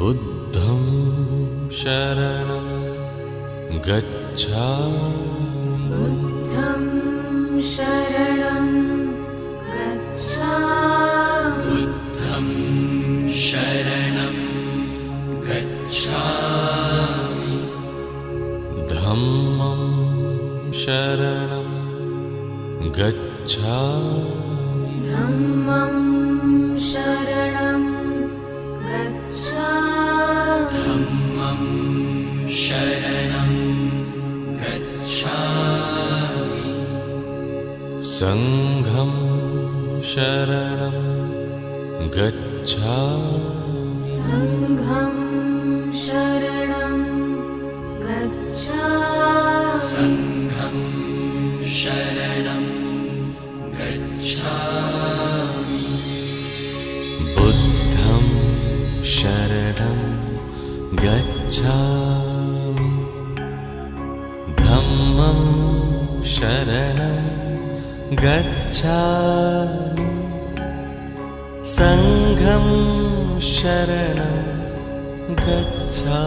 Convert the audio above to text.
बुद्धं शरणं गच्छामि। बुद्धं शरणं गच्छामि। बुद्धं शरणं गच्छामि। धम्मं शरणं गच्छामि। धम्मं शरणं गच्छामि। धम्मं शरणं गच्छामि। संघं शरणं गच्छामि। संघं शरणं गच्छामि। संघं शरणं गच्छामि। बुद्धं शरणं गच्छामि। धम्मं शरणं गच्छामि। संघं शरणं गच्छामि।